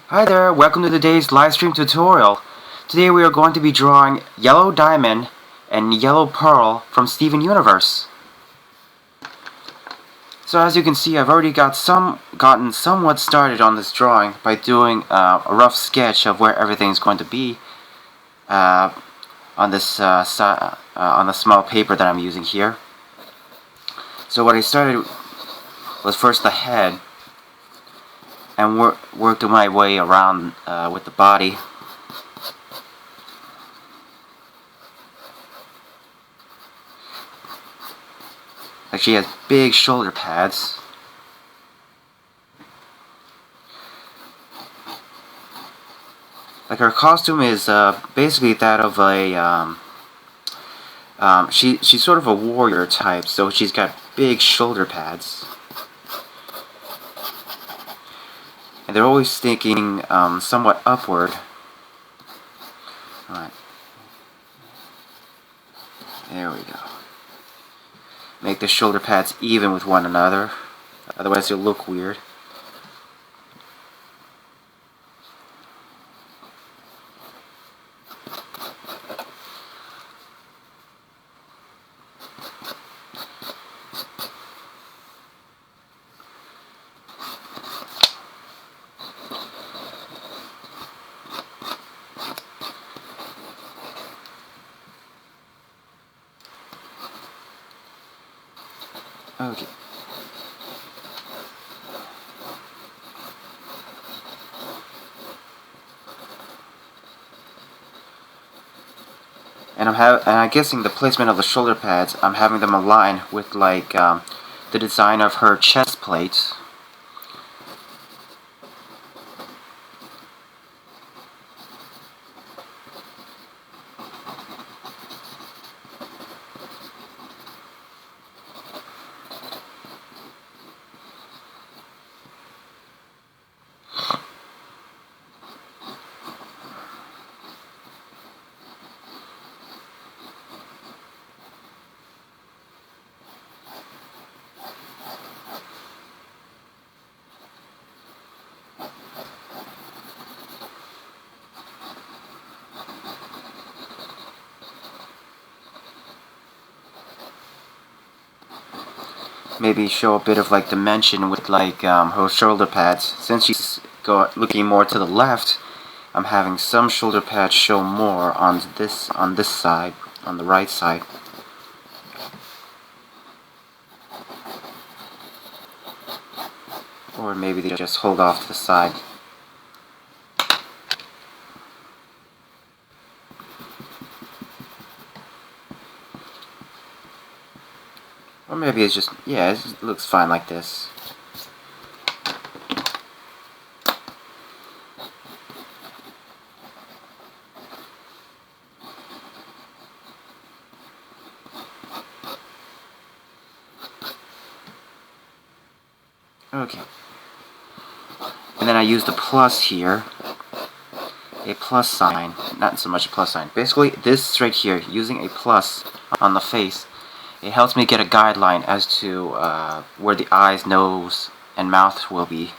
Hi there, welcome to today's live stream tutorial. Today we are going to be drawing Yellow Diamond and Yellow Pearl from Steven Universe. So as you can see, I've already gotten somewhat started on this drawing by doing a rough sketch of where everything is going to be on this on the small paper that I'm using here. So what I started was first the head, and worked my way around with the body. Like, she has big shoulder pads. Like, her costume is basically that of a she's sort of a warrior type, so she's got big shoulder pads. And they're always sticking somewhat upward. Alright. There we go. Make the shoulder pads even with one another, otherwise they'll look weird. Okay. And I'm guessing the placement of the shoulder pads, I'm having them align with like the design of her chest plate. Maybe show a bit of like dimension with like her shoulder pads. Since she's looking more to the left, I'm having some shoulder pads show more on this side, on the right side. Or maybe they just hold off to the side. Or maybe it's just, yeah, it looks fine like this. Okay. And then I used a plus here. A plus sign. Not so much a plus sign. Basically, this right here, using a plus on the face, it helps me get a guideline as to where the eyes, nose, and mouth will be.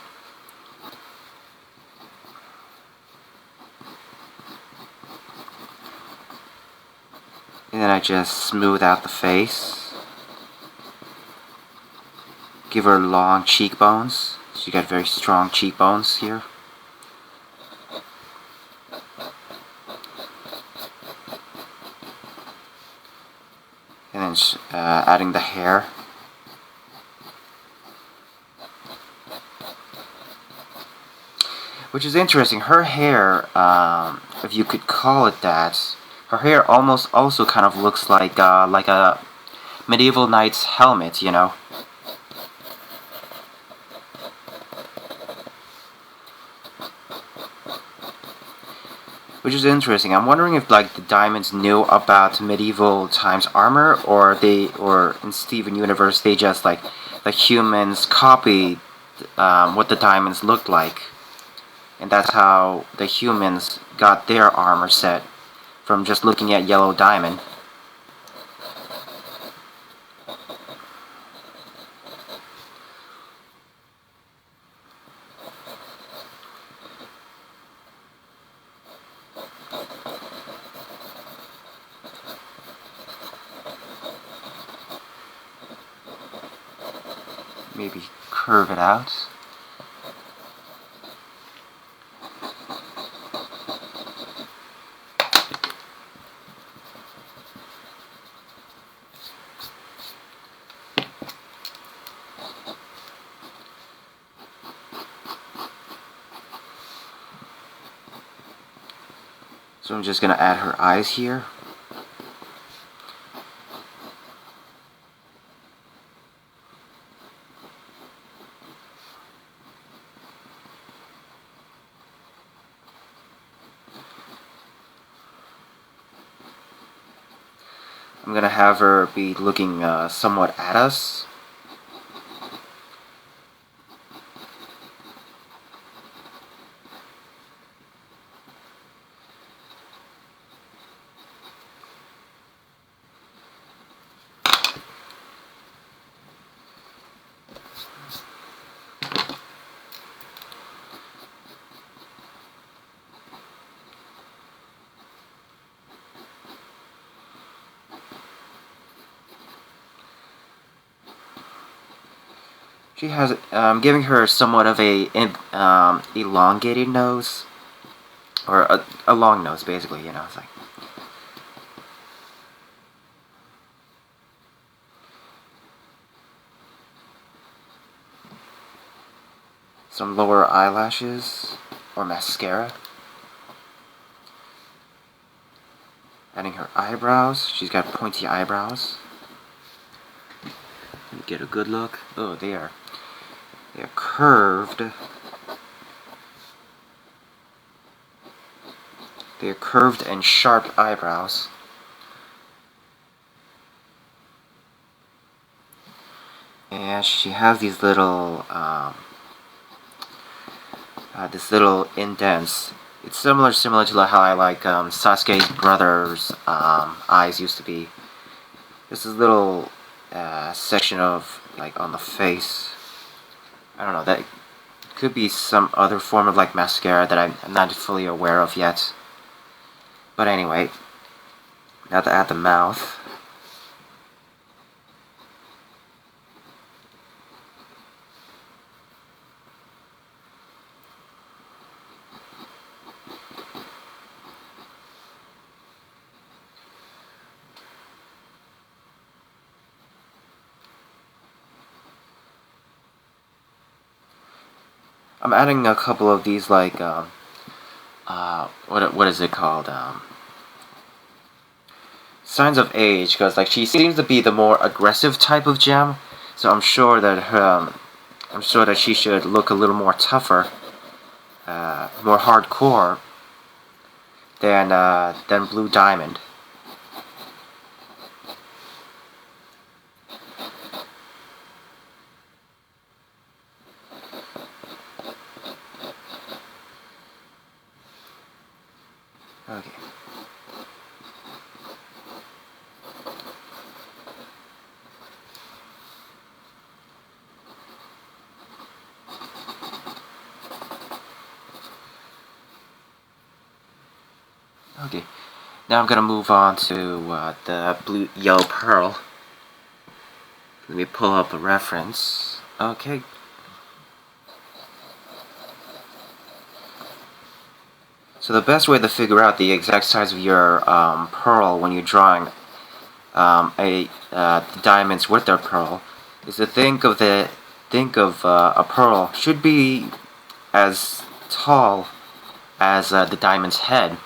And then I just smooth out the face. Give her long cheekbones. She got very strong cheekbones here. And then adding the hair. Which is interesting. Her hair, if you could call it that, her hair almost also kind of looks like a medieval knight's helmet, you know. Which is interesting. I'm wondering if like the diamonds knew about medieval times armor, or in Steven Universe they just like the humans copied what the diamonds looked like, and that's how the humans got their armor set from just looking at Yellow Diamond. maybe curve it out. So I'm just gonna add her eyes here. I'm gonna have her be looking somewhat at us. She has, giving her somewhat of a elongated nose, or a long nose, basically. You know, it's like. Some lower eyelashes or mascara. Adding her eyebrows. She's got pointy eyebrows. Let me get a good look. Oh, they are curved. They are curved and sharp eyebrows. And she has these little this little indents. It's similar to how I like Sasuke's brother's eyes used to be. This is a little section of like on the face. I don't know, that could be some other form of like mascara that I'm not fully aware of yet. But anyway, now to add the mouth. I'm adding a couple of these like what is it called? Signs of age, because like she seems to be the more aggressive type of gem, so I'm sure that she should look a little more tougher, more hardcore than Blue Diamond. Okay. Okay. Now I'm gonna move on to the blue yellow pearl. Let me pull up a reference. Okay. So the best way to figure out the exact size of your pearl when you're drawing the diamonds with their pearl is to think of a pearl should be as tall as the diamond's head.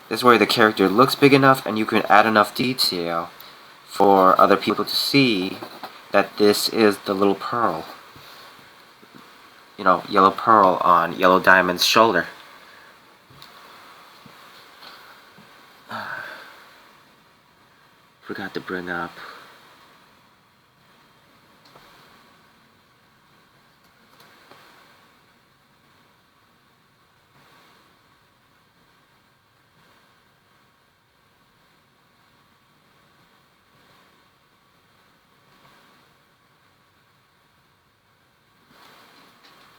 This way the character looks big enough and you can add enough detail for other people to see that this is the little pearl. You know, yellow pearl on yellow diamond's shoulder. Forgot to bring up.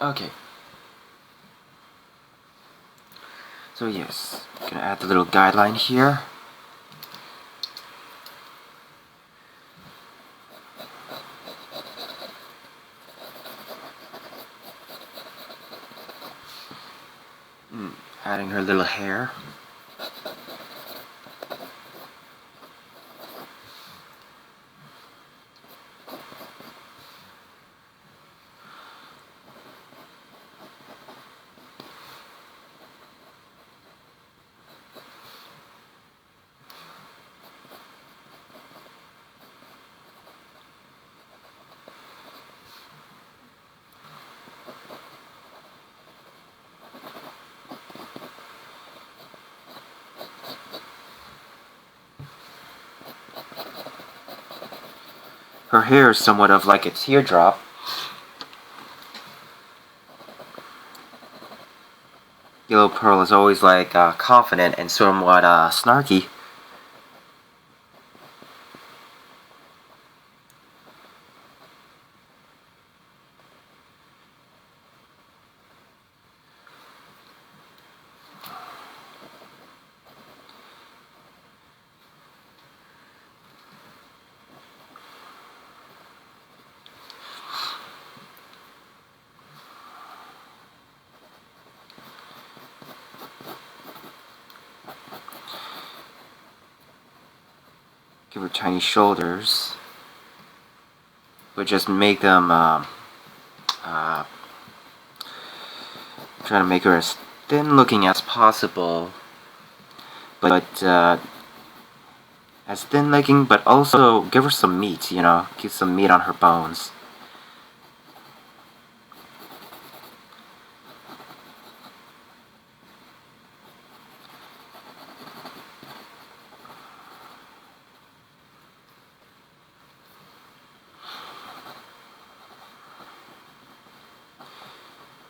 Okay. So yes, gonna add the little guideline here. Adding her little hair. Her hair is somewhat of like a teardrop. Yellow Pearl is always like confident and somewhat snarky. Give her tiny shoulders, but just make them trying to make her as thin looking as possible, but as thin looking, but also give her some meat, you know, give some meat on her bones.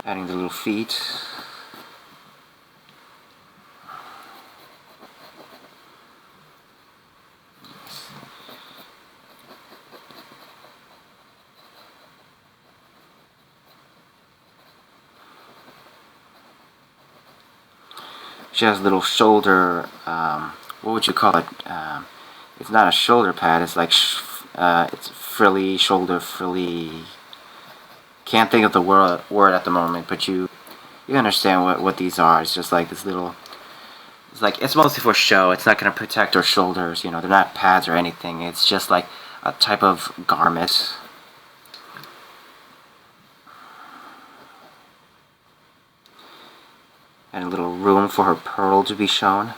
Adding the little feet. She has a little shoulder, what would you call it? It's not a shoulder pad, it's like, it's frilly, shoulder frilly. Can't think of the word at the moment, but you understand what these are. It's just like this little, it's mostly for show. It's not going to protect her shoulders, you know, they're not pads or anything. It's just like a type of garment. And a little room for her pearl to be shown.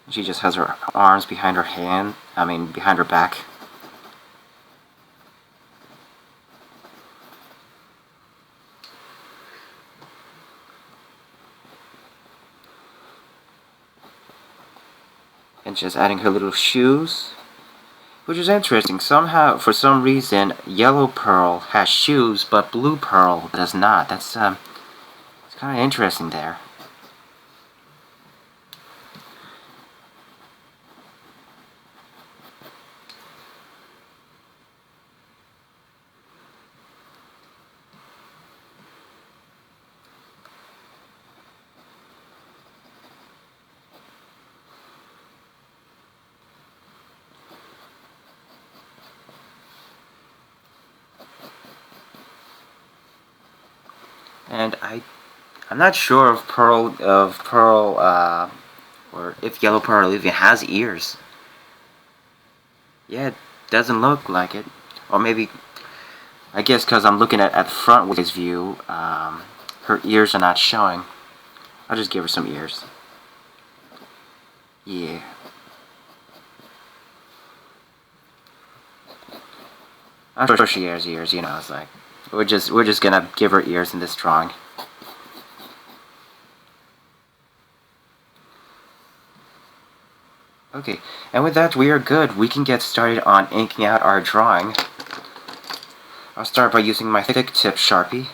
She just has her arms behind her behind her back. And just adding her little shoes, which is interesting. Somehow, for some reason, Yellow Pearl has shoes, but Blue Pearl does not. That's it's kind of interesting there. And I'm not sure if or if Yellow Pearl even has ears. Yeah, it doesn't look like it. Or maybe, I guess because I'm looking at the front ways view, her ears are not showing. I'll just give her some ears. Yeah. I'm sure she has ears, you know, it's like, we're just gonna give her ears in this drawing. Okay, and with that we are good. We can get started on inking out our drawing. I'll start by using my thick tip Sharpie.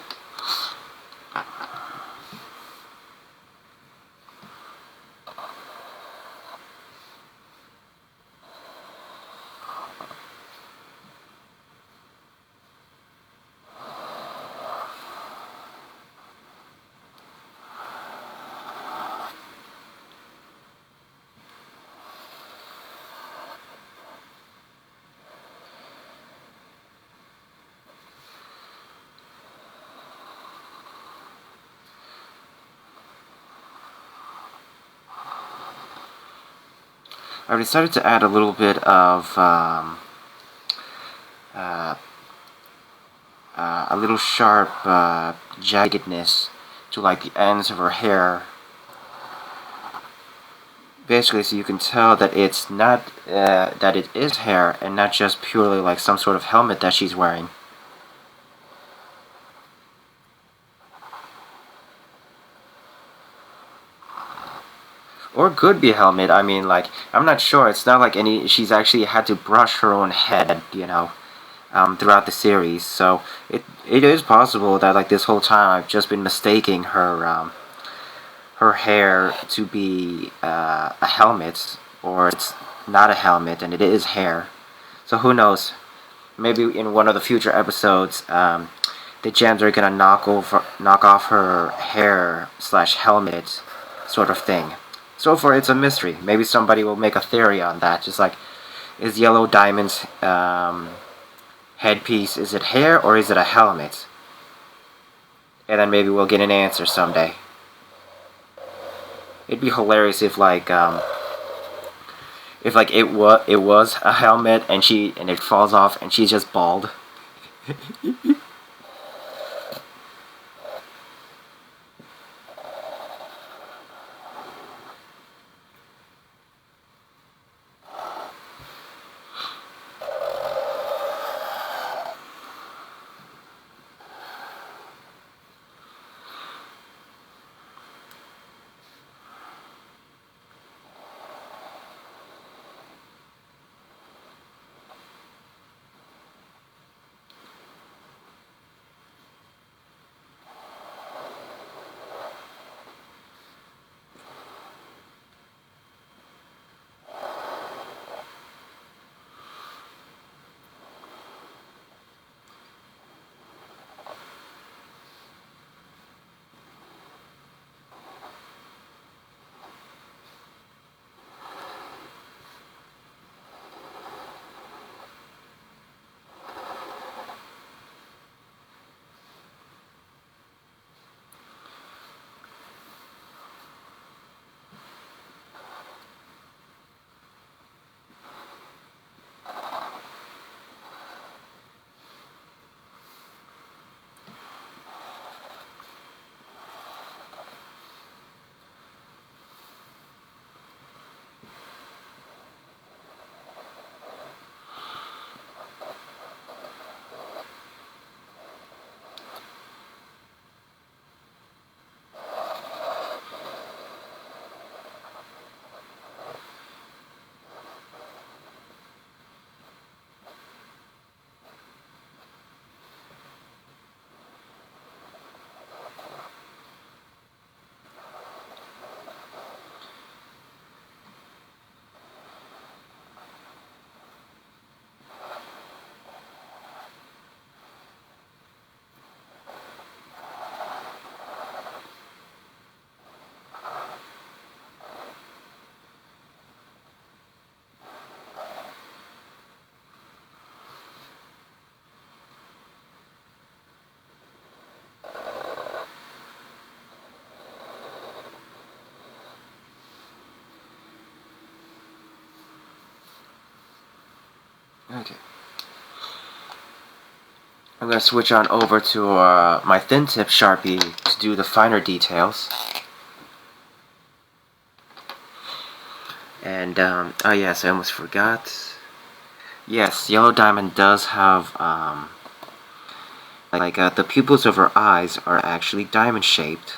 I've decided to add a little bit of uh, a little sharp jaggedness to like the ends of her hair. Basically, so you can tell that it's not that it is hair and not just purely like some sort of helmet that she's wearing. Or could be a helmet. I mean, like, I'm not sure. It's not like she's actually had to brush her own head, throughout the series. So it is possible that like this whole time I've just been mistaking her hair to be a helmet, or it's not a helmet and it is hair. So who knows? Maybe in one of the future episodes, the gems are gonna knock off her hair slash helmet sort of thing. So far, it's a mystery. Maybe somebody will make a theory on that. Just like, is Yellow Diamond's headpiece, is it hair or is it a helmet? And then maybe we'll get an answer someday. It'd be hilarious if it was a helmet and it falls off and she's just bald. Okay. I'm gonna switch on over to my thin tip Sharpie to do the finer details. And, oh yes, I almost forgot. Yes, Yellow Diamond does have, the pupils of her eyes are actually diamond-shaped.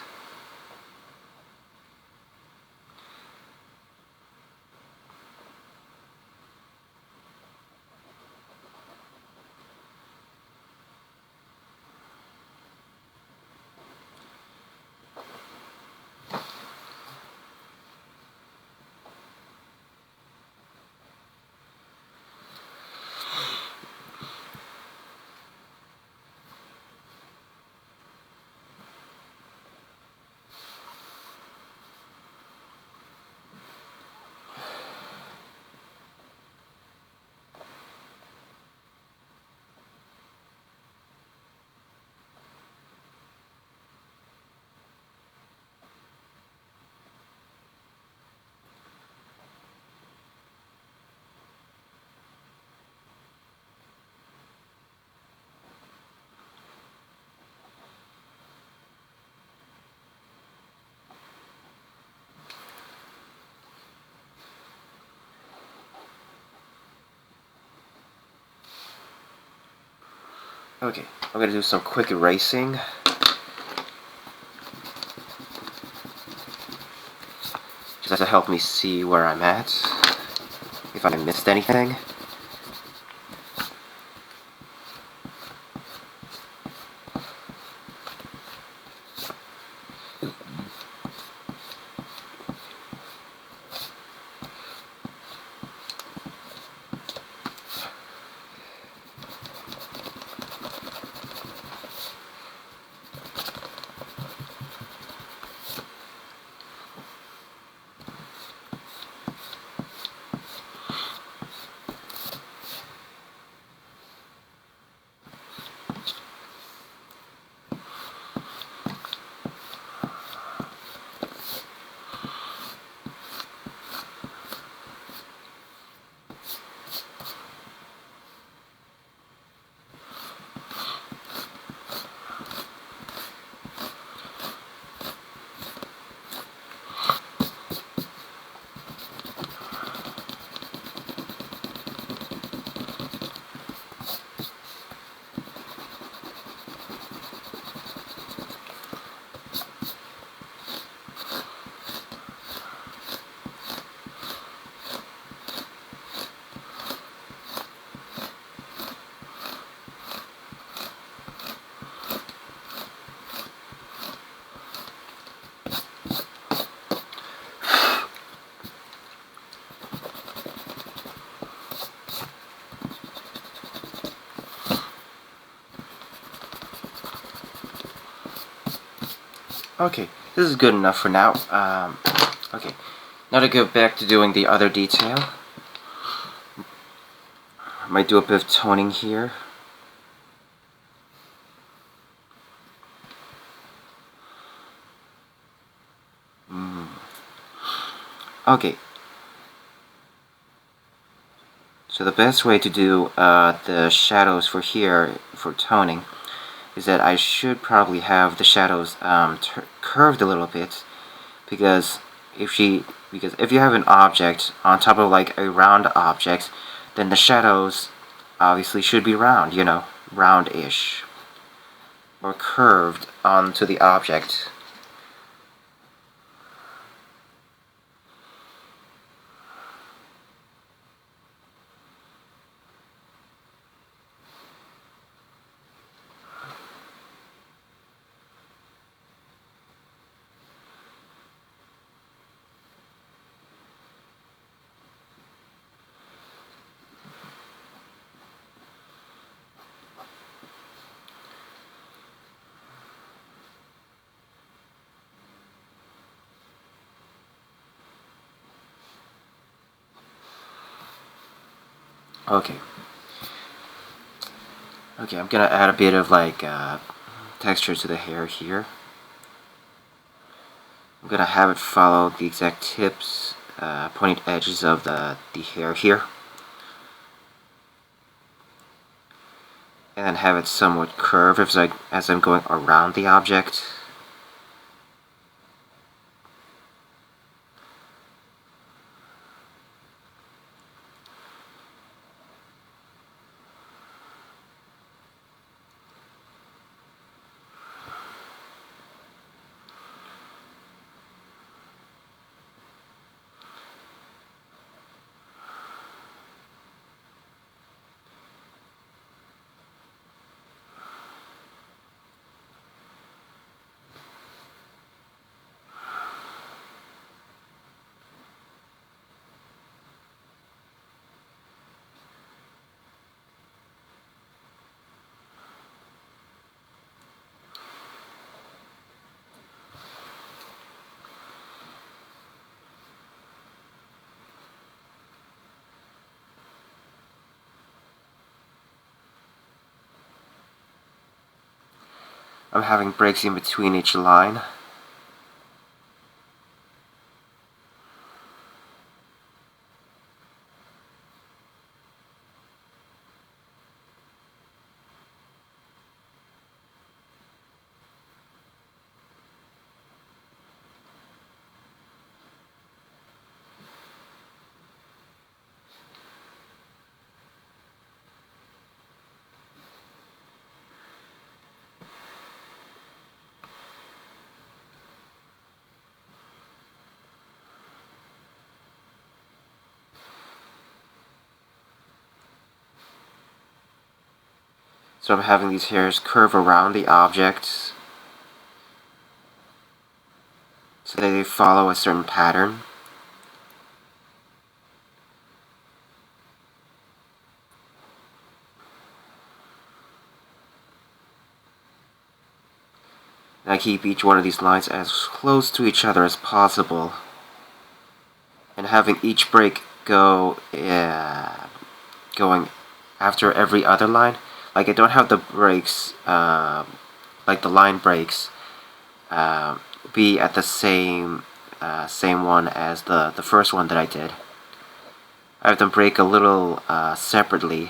Okay, I'm gonna do some quick erasing. Just to help me see where I'm at, if I missed anything. Okay, this is good enough for now. Okay, now to go back to doing the other detail. I might do a bit of toning here. Okay. So the best way to do the shadows for here, for toning, is that I should probably have the shadows curved a little bit, because if you have an object on top of like a round object, then the shadows obviously should be round, you know, roundish, or curved onto the object. Okay. Okay, I'm gonna add a bit of like texture to the hair here. I'm gonna have it follow the exact tips, pointed edges of the hair here, and then have it somewhat curved as I'm going around the object. I'm having breaks in between each line. So I'm having these hairs curve around the objects so that they follow a certain pattern. And I keep each one of these lines as close to each other as possible, and having each break going after every other line. Like I don't have the breaks, like the line breaks, be at the same one as the first one that I did. I have them break a little separately.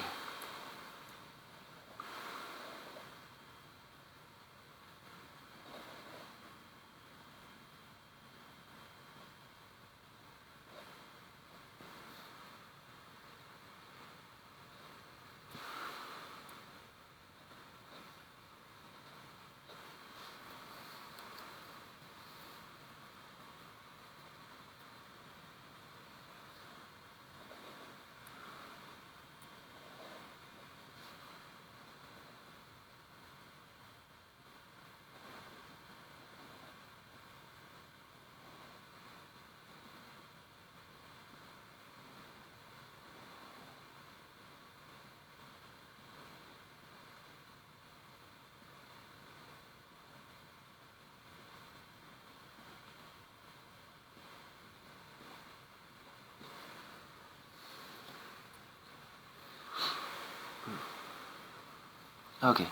Okay,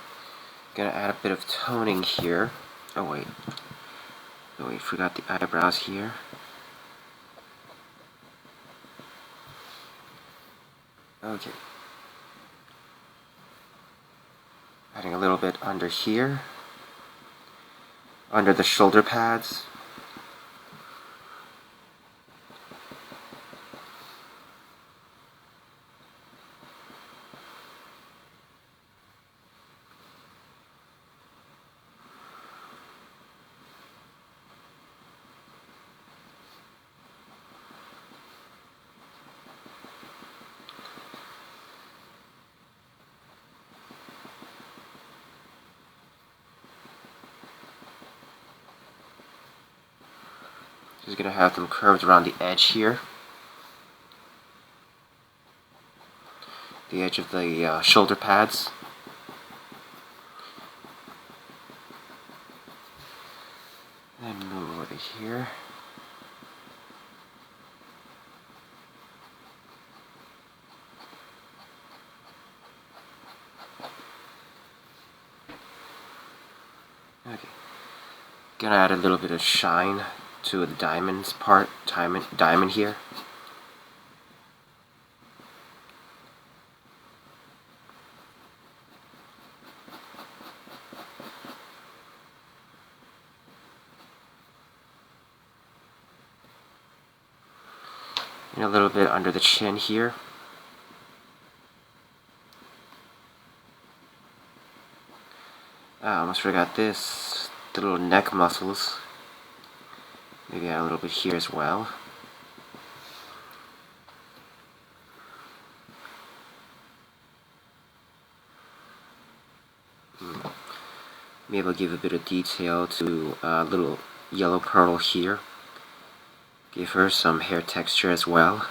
gonna add a bit of toning here. Oh wait, forgot the eyebrows here. Okay, adding a little bit under here, under the shoulder pads. Just gonna have them curved around the edge here. The edge of the shoulder pads. And move over here. Okay. Gonna add a little bit of shine to the diamond here. And a little bit under the chin here. I almost forgot this. The little neck muscles. Maybe add a little bit here as well. Maybe I'll give a bit of detail to a little yellow pearl here. Give her some hair texture as well.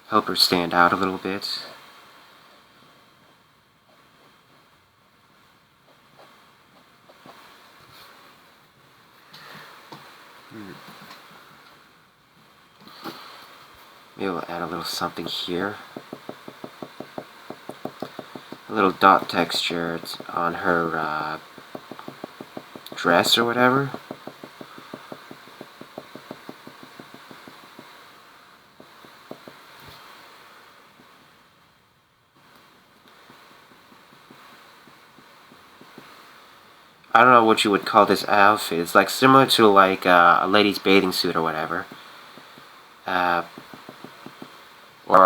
Help her stand out a little bit. Maybe we'll add a little something here. A little dot texture on her dress or whatever. I don't know what you would call this outfit. It's like similar to like a lady's bathing suit or whatever. Or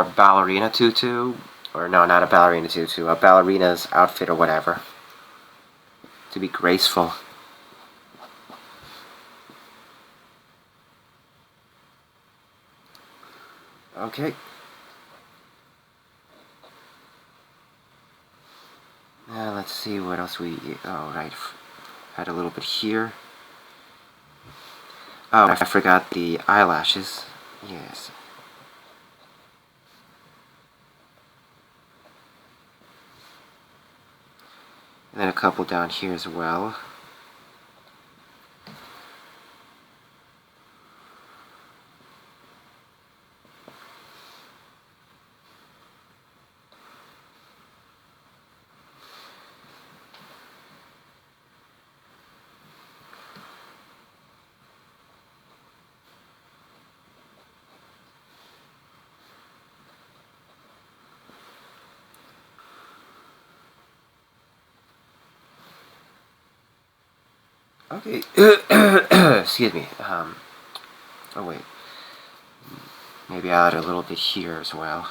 a ballerina tutu. or no, not a ballerina to a ballerina's outfit or whatever, to be graceful. Okay. Now let's see what else we... Oh, right. Had a little bit here. Oh, I forgot the eyelashes. Yes. And then a couple down here as well. Okay. Excuse me. Oh wait. Maybe I'll add a little bit here as well.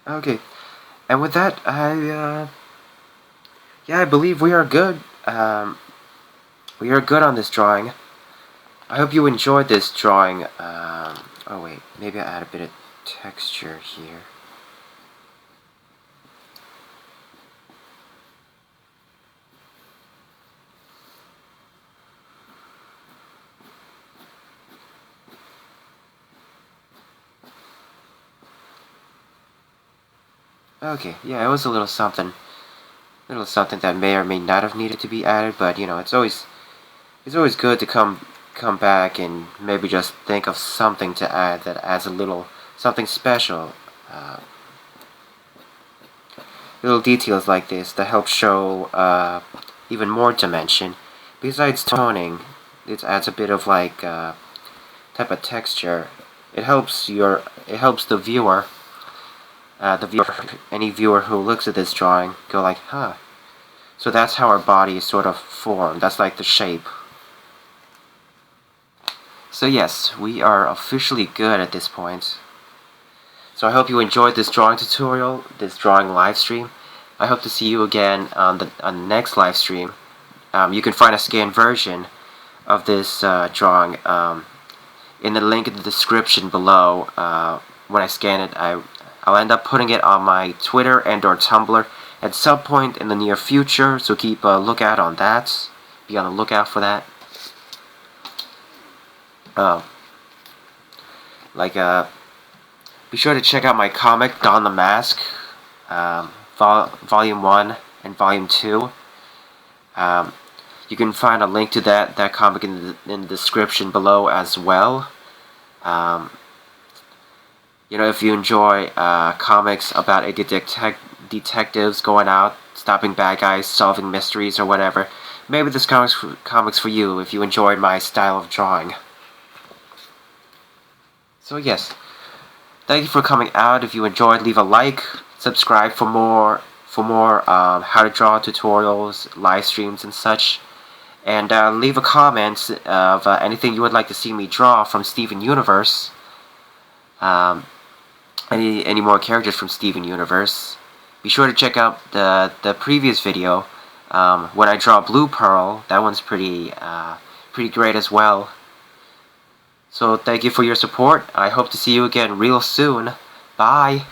Okay, and with that, yeah, I believe we are good. We are good on this drawing. I hope you enjoyed this drawing. Oh wait, maybe I'll add a bit of texture here. Okay, yeah, it was a little something that may or may not have needed to be added, but you know, it's always good to come back and maybe just think of something to add that adds a little something special. Little details like this that help show even more dimension. Besides toning, it adds a bit of like type of texture. It helps the viewer. Any viewer who looks at this drawing, go like, huh. So that's how our body is sort of formed. That's like the shape. So yes, we are officially good at this point. So I hope you enjoyed this drawing tutorial, this drawing live stream. I hope to see you again on the next live stream. You can find a scanned version of this drawing in the link in the description below. When I scan it, I'll end up putting it on my Twitter and or Tumblr at some point in the near future, so keep a lookout on that. Be on the lookout for that. Be sure to check out my comic, Don the Mask, Volume 1 and Volume 2. You can find a link to that comic in the description below as well. You know, if you enjoy comics about a detectives going out, stopping bad guys, solving mysteries or whatever, maybe this comic's for you if you enjoyed my style of drawing. So yes, thank you for coming out. If you enjoyed, leave a like, subscribe for more how to draw tutorials, live streams, and such. And leave a comment of anything you would like to see me draw from Steven Universe. Any more characters from Steven Universe. Be sure to check out the previous video when I draw Blue Pearl. That one's pretty great as well. So thank you for your support. I hope to see you again real soon. Bye.